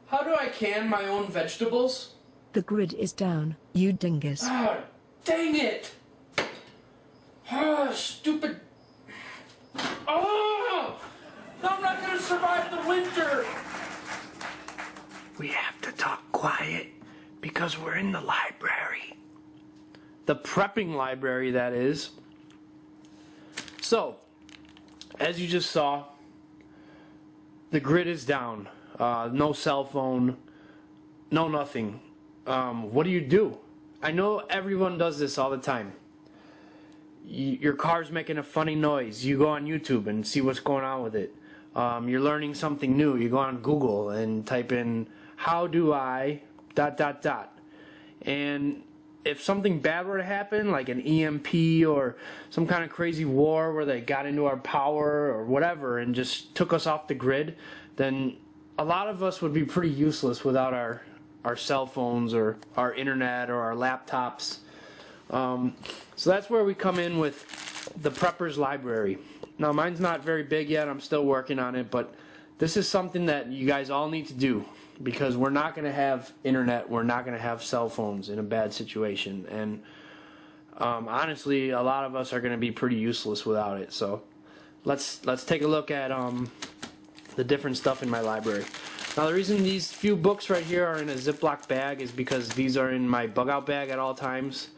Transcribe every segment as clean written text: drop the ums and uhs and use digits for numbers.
How do I can my own vegetables? The grid is down, you dingus. Ah, dang it! Ah, stupid... Oh! I'm not gonna survive the winter! We have to talk quiet because we're in the library. The prepping library, that is. So, as you just saw, the grid is down. No cell phone, no nothing. What do? I know everyone does this all the time. Your car's making a funny noise. You go on YouTube and see what's going on with it. You're learning something new. You go on Google and type in, how do I... ... And if something bad were to happen, like an EMP or some kind of crazy war where they got into our power or whatever and just took us off the grid, then a lot of us would be pretty useless without our cell phones or our internet or our laptops. So that's where we come in with the Preppers Library. Now mine's not very big yet, I'm still working on it, but this is something that you guys all need to do because we're not going to have internet, we're not going to have cell phones in a bad situation, and honestly a lot of us are going to be pretty useless without it. So let's take a look at the different stuff in my library. Now the reason these few books right here are in a Ziploc bag is because these are in my bug out bag at all times.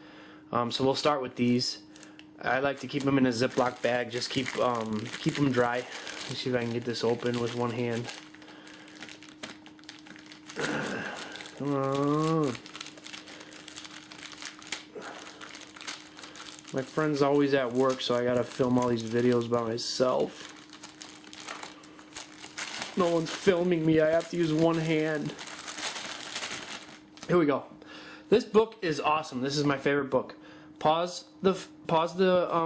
So we'll start with these. I like to keep them in a Ziploc bag, just keep them dry. Let me see if I can get this open with one hand. Come on. My friend's always at work, so I gotta film all these videos by myself. No one's filming me, I have to use one hand. Here we go. This book is awesome. This is my favorite book. Pause the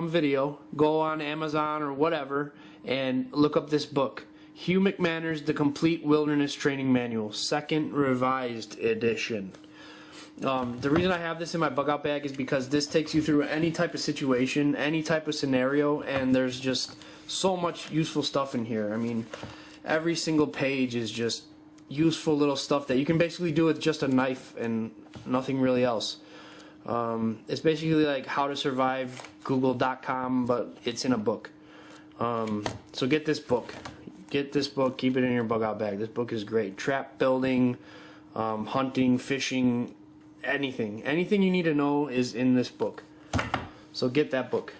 video, go on Amazon or whatever, and look up this book. Humic Manners, The Complete Wilderness Training Manual, 2nd Revised Edition. The reason I have this in my bug out bag is because this takes you through any type of situation, any type of scenario, and there's just so much useful stuff in here. I mean, every single page is just useful little stuff that you can basically do with just a knife and nothing really else. It's basically like how to survive google.com, but it's in a book. So get this book. Get this book, keep it in your bug out bag. This book is great. Trap building, hunting, fishing, anything. Anything you need to know is in this book. So get that book.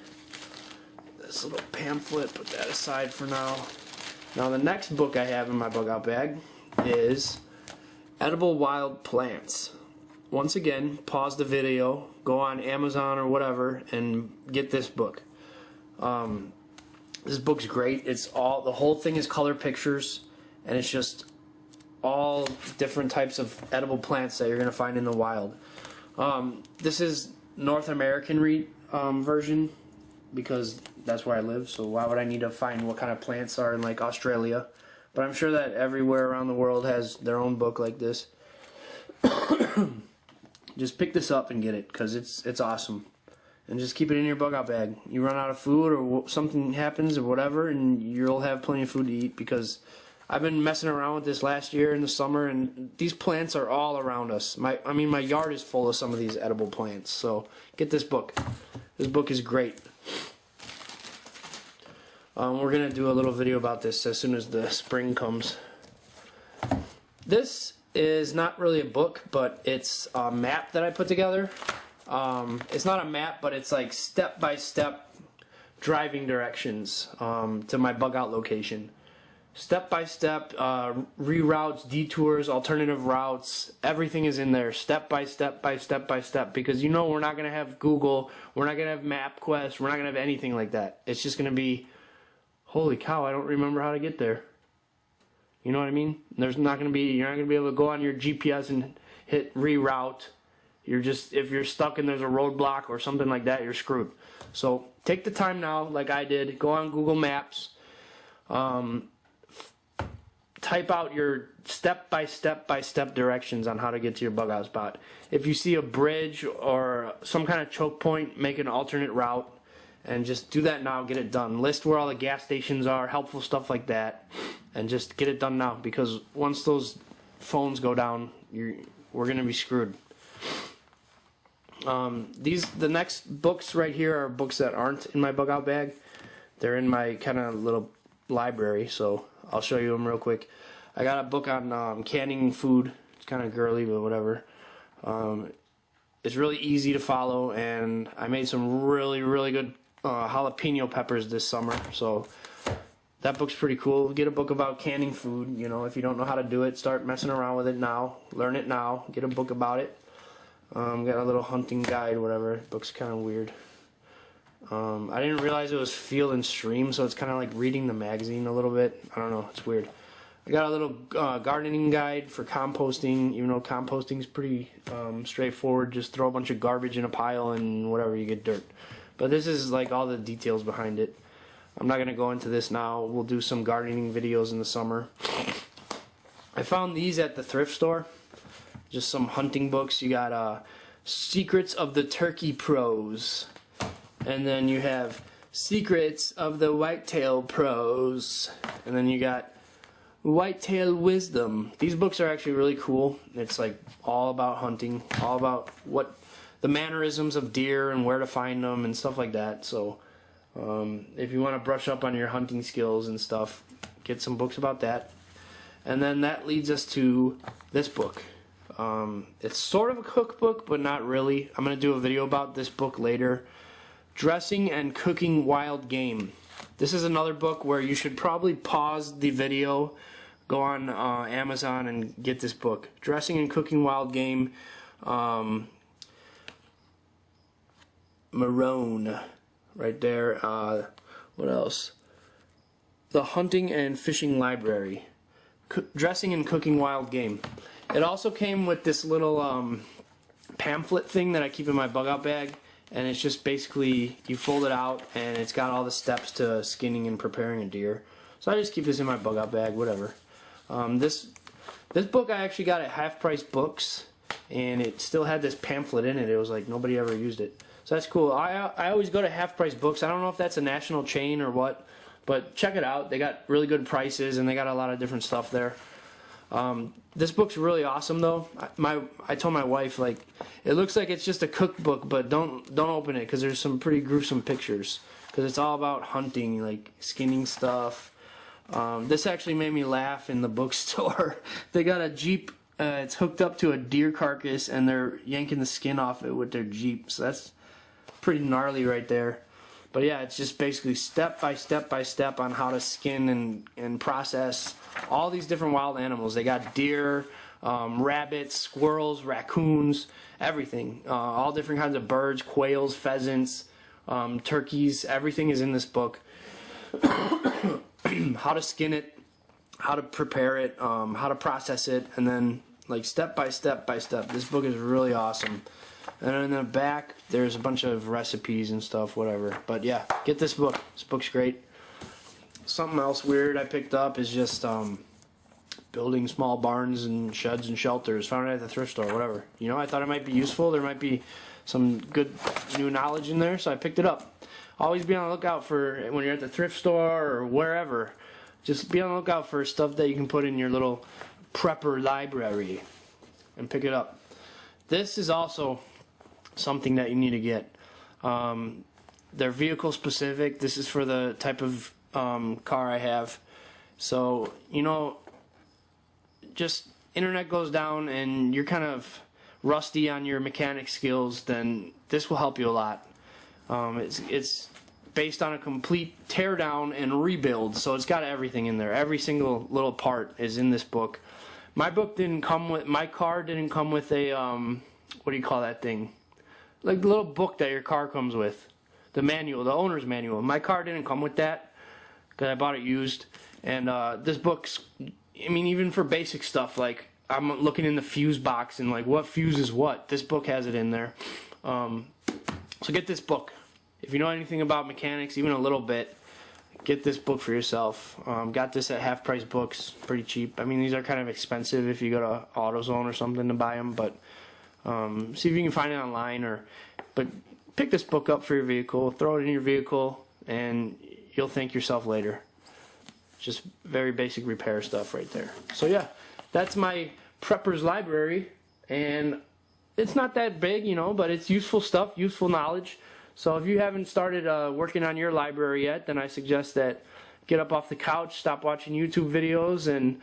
This little pamphlet, put that aside for now. Now the next book I have in my bug out bag is Edible Wild Plants. Once again, pause the video, go on Amazon or whatever, and get this book. This book's great. It's the whole thing is color pictures, and it's just all different types of edible plants that you're gonna find in the wild. This is North American version because that's where I live. So why would I need to find what kind of plants are in like Australia? But I'm sure that everywhere around the world has their own book like this. Just pick this up and get it because it's awesome. And just keep it in your bug out bag. You run out of food or something happens or whatever, and you'll have plenty of food to eat because I've been messing around with this last year in the summer, and these plants are all around us. My yard is full of some of these edible plants. So get this book. This book is great. We're gonna do a little video about this as soon as the spring comes. This is not really a book, but it's a map that I put together. It's not a map, but it's like step-by-step driving directions to my bug out location. Step-by-step, reroutes, detours, alternative routes, everything is in there, step-by-step, because you know we're not going to have Google, we're not going to have MapQuest, we're not going to have anything like that. It's just going to be, holy cow, I don't remember how to get there. You know what I mean? You're not going to be able to go on your GPS and hit reroute. If you're stuck and there's a roadblock or something like that, you're screwed. So take the time now, like I did, go on Google Maps, type out your step-by-step directions on how to get to your bug out spot. If you see a bridge or some kind of choke point, make an alternate route, and just do that now, get it done. List where all the gas stations are, helpful stuff like that, and just get it done now, because once those phones go down, we're gonna be screwed. The next books right here are books that aren't in my bug out bag. They're in my kind of little library, so I'll show you them real quick. I got a book on canning food. It's kind of girly, but whatever. It's really easy to follow, and I made some really, really good jalapeno peppers this summer, so that book's pretty cool. Get a book about canning food. You know, if you don't know how to do it, start messing around with it now. Learn it now. Get a book about it. Got a little hunting guide, whatever. Book's kind of weird. I didn't realize it was Field and Stream, so it's kind of like reading the magazine a little bit. I don't know, it's weird. I got a little gardening guide for composting, even though composting is pretty straightforward. Just throw a bunch of garbage in a pile and whatever, you get dirt. But this is like all the details behind it. I'm not going to go into this now. We'll do some gardening videos in the summer. I found these at the thrift store. Just some hunting books. You got Secrets of the Turkey Pros. And then you have Secrets of the Whitetail Pros. And then you got Whitetail Wisdom. These books are actually really cool. It's like all about hunting, all about what the mannerisms of deer and where to find them and stuff like that. So if you want to brush up on your hunting skills and stuff, get some books about that. And then that leads us to this book. It's sort of a cookbook, but not really. I'm going to do a video about this book later. Dressing and Cooking Wild Game. This is another book where you should probably pause the video, go on Amazon and get this book. Dressing and Cooking Wild Game. Marone. Right there. What else? The Hunting and Fishing Library. Dressing and Cooking Wild Game. It also came with this little pamphlet thing that I keep in my bug out bag, and it's just basically you fold it out and it's got all the steps to skinning and preparing a deer. So I just keep this in my bug out bag, whatever. This book I actually got at Half Price Books, and it still had this pamphlet in it. It was like nobody ever used it. So that's cool. I always go to Half Price Books. I don't know if that's a national chain or what, but check it out. They got really good prices and they got a lot of different stuff there. This book's really awesome though. I told my wife, like, it looks like it's just a cookbook, but don't open it because there's some pretty gruesome pictures, because it's all about hunting, like skinning stuff. This actually made me laugh in the bookstore. They got a Jeep. It's hooked up to a deer carcass and they're yanking the skin off it with their Jeep. So that's pretty gnarly right there. But yeah, it's just basically step by step by step on how to skin and process all these different wild animals. They got deer, rabbits, squirrels, raccoons, everything. All different kinds of birds, quails, pheasants, turkeys. Everything is in this book. How to skin it, how to prepare it, how to process it, and then like step by step by step. This book is really awesome. And in the back, there's a bunch of recipes and stuff, whatever. But yeah, get this book. This book's great. Something else weird I picked up is just building small barns and sheds and shelters. Found it at the thrift store, whatever. You know, I thought it might be useful. There might be some good new knowledge in there, so I picked it up. Always be on the lookout for, when you're at the thrift store or wherever, just be on the lookout for stuff that you can put in your little prepper library and pick it up. This is also something that you need to get. They're vehicle specific. This is for the type of car I have. So, you know, just internet goes down and you're kind of rusty on your mechanic skills, then this will help you a lot. It's based on a complete tear down and rebuild, so it's got everything in there. Every single little part is in this book. My book didn't come with, my car didn't come with a, what do you call that thing? Like the little book that your car comes with. The manual, the owner's manual. My car didn't come with that because I bought it used. And this book's, I mean, even for basic stuff, like I'm looking in the fuse box and like what fuse is what. This book has it in there. So get this book. If you know anything about mechanics, even a little bit, get this book for yourself. Got this at Half Price Books, pretty cheap. I mean, these are kind of expensive if you go to AutoZone or something to buy them, but see if you can find it online. But pick this book up for your vehicle, throw it in your vehicle, and you'll thank yourself later. Just very basic repair stuff right there. So yeah, that's my Preparedness Library, and it's not that big, you know, but it's useful stuff, useful knowledge. So if you haven't started working on your library yet, then I suggest that get up off the couch, stop watching YouTube videos, and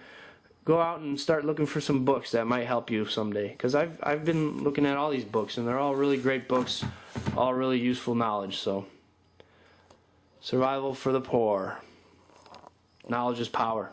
go out and start looking for some books that might help you someday. Because I've been looking at all these books, and they're all really great books, all really useful knowledge. So, Survival for the Poor. Knowledge is power.